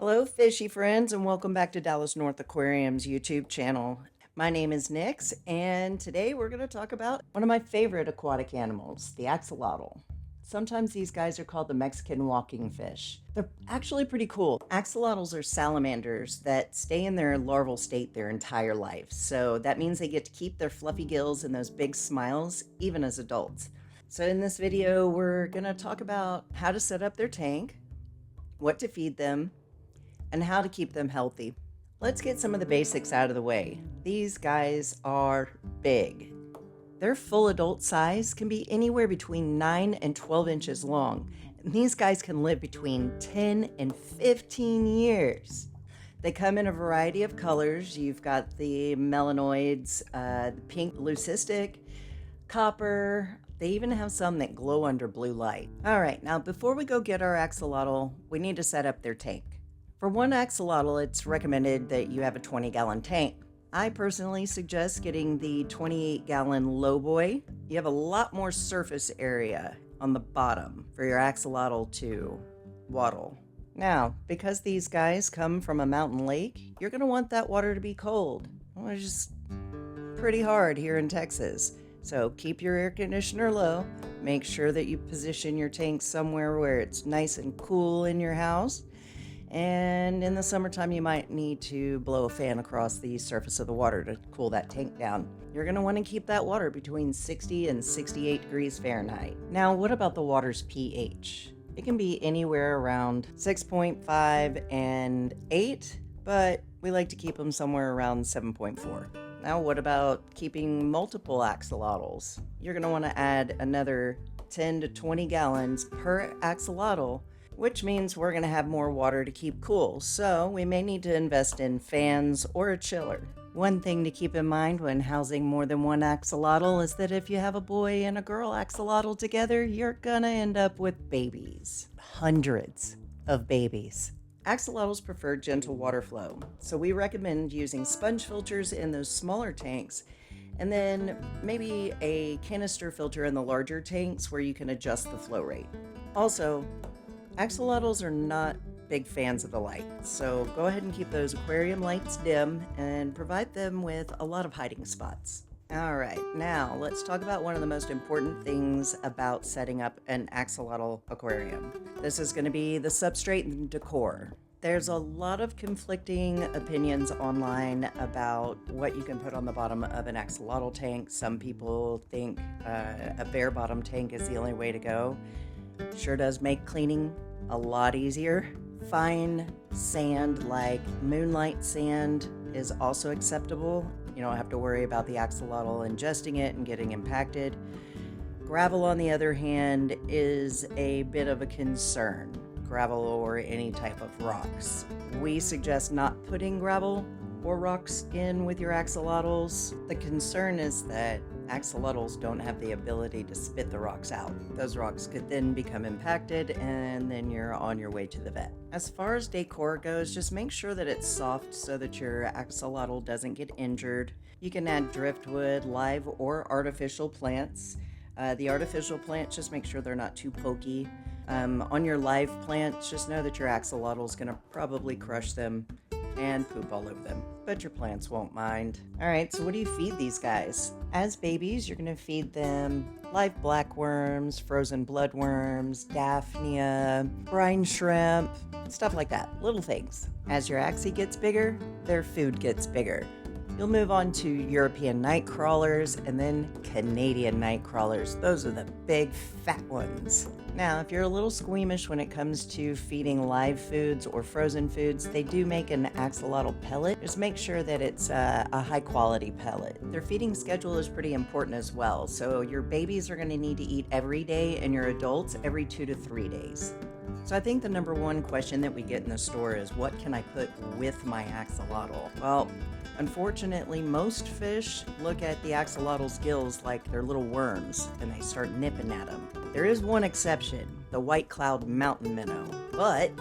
Hello, fishy friends, and welcome back to Dallas North Aquarium's YouTube channel. My name is Nix, and today we're going to talk about one of my favorite aquatic animals, the axolotl. Sometimes these guys are called the Mexican walking fish. They're actually pretty cool. Axolotls are salamanders that stay in their larval state their entire life, so that means they get to keep their fluffy gills and those big smiles even as adults. So in this video, we're going to talk about how to set up their tank, what to feed them, and how to keep them healthy. Let's get some of the basics out of the way. These guys are big. Their full adult size can be anywhere between 9 and 12 inches long, and these guys can live between 10 and 15 years. They come in a variety of colors. You've got the melanoids, the pink leucistic, copper. They even have some that glow under blue light. All right, now before we go get our axolotl, we need to set up their tank. For one axolotl, it's recommended that you have a 20-gallon tank. I personally suggest getting the 28-gallon low boy. You have a lot more surface area on the bottom for your axolotl to waddle. Now, because these guys come from a mountain lake, you're going to want that water to be cold. Well, it's just pretty hard here in Texas. So keep your air conditioner low. Make sure that you position your tank somewhere where it's nice and cool in your house. And in the summertime, you might need to blow a fan across the surface of the water to cool that tank down. You're going to want to keep that water between 60 and 68 degrees Fahrenheit. Now, what about the water's pH? It can be anywhere around 6.5 and 8, but we like to keep them somewhere around 7.4. Now, what about keeping multiple axolotls? You're going to want to add another 10 to 20 gallons per axolotl, which means we're going to have more water to keep cool, so we may need to invest in fans or a chiller. One thing to keep in mind when housing more than one axolotl is that if you have a boy and a girl axolotl together, you're going to end up with babies. Hundreds of babies. Axolotls prefer gentle water flow, so we recommend using sponge filters in those smaller tanks, and then maybe a canister filter in the larger tanks where you can adjust the flow rate. Also, axolotls are not big fans of the light, so go ahead and keep those aquarium lights dim and provide them with a lot of hiding spots. All right, now let's talk about one of the most important things about setting up an axolotl aquarium. This is going to be the substrate and decor. There's a lot of conflicting opinions online about what you can put on the bottom of an axolotl tank. Some people think a bare bottom tank is the only way to go. Sure does make cleaning a lot easier. Fine sand like moonlight sand is also acceptable. You don't have to worry about the axolotl ingesting it and getting impacted. Gravel, on the other hand, is a bit of a concern. Gravel or any type of rocks. We suggest not putting gravel or rocks in with your axolotls. The concern is that axolotls don't have the ability to spit the rocks out. Those rocks could then become impacted and then you're on your way to the vet. As far as decor goes, just make sure that it's soft so that your axolotl doesn't get injured. You can add driftwood, live or artificial plants. The artificial plants, just make sure they're not too pokey. On your live plants, just know that your axolotl is going to probably crush them and poop all over them, but your plants won't mind. All right, so what do you feed these guys? As babies, you're going to feed them live blackworms, frozen bloodworms, daphnia, brine shrimp, stuff like that, little things. As your axie gets bigger, their food gets bigger. You'll move on to European night crawlers and then Canadian night crawlers. Those are the big fat ones. Now, if you're a little squeamish when it comes to feeding live foods or frozen foods, they do make an axolotl pellet. Just make sure that it's a high quality pellet. Their feeding schedule is pretty important as well. So your babies are going to need to eat every day and your adults every 2 to 3 days. So I think the number one question that we get in the store is, what can I put with my axolotl? Well, unfortunately, most fish look at the axolotl's gills like they're little worms and they start nipping at them. There is one exception, the white cloud mountain minnow, but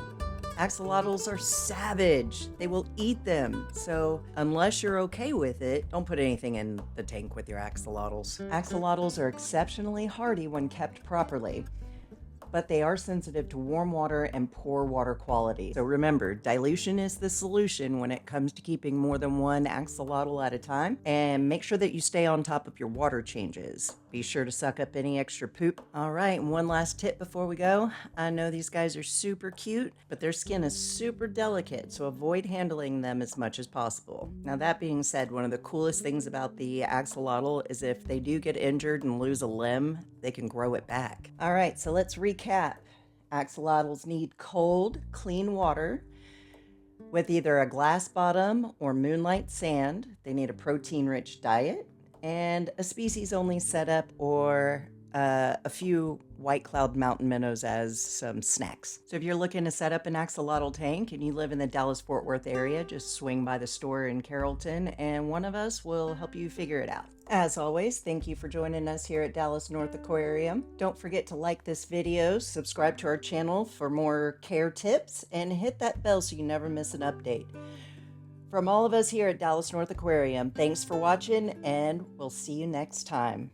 axolotls are savage. They will eat them. So unless you're okay with it, don't put anything in the tank with your axolotls. Axolotls are exceptionally hardy when kept properly. but they are sensitive to warm water and poor water quality. So remember, dilution is the solution when it comes to keeping more than one axolotl at a time, and make sure that you stay on top of your water changes. Be sure to suck up any extra poop. All right, and one last tip before we go. I know these guys are super cute, but their skin is super delicate, so avoid handling them as much as possible. Now that being said, one of the coolest things about the axolotl is if they do get injured and lose a limb, they can grow it back. All right, so let's recap. Axolotls need cold, clean water with either a glass bottom or moonlight sand. They need a protein-rich diet and a species-only setup, or a few white cloud mountain minnows as some snacks. So if you're looking to set up an axolotl tank and you live in the Dallas-Fort Worth area, just swing by the store in Carrollton and one of us will help you figure it out. As always, thank you for joining us here at Dallas North Aquarium. Don't forget to like this video, subscribe to our channel for more care tips, and hit that bell so you never miss an update. From all of us here at Dallas North Aquarium, thanks for watching, and we'll see you next time.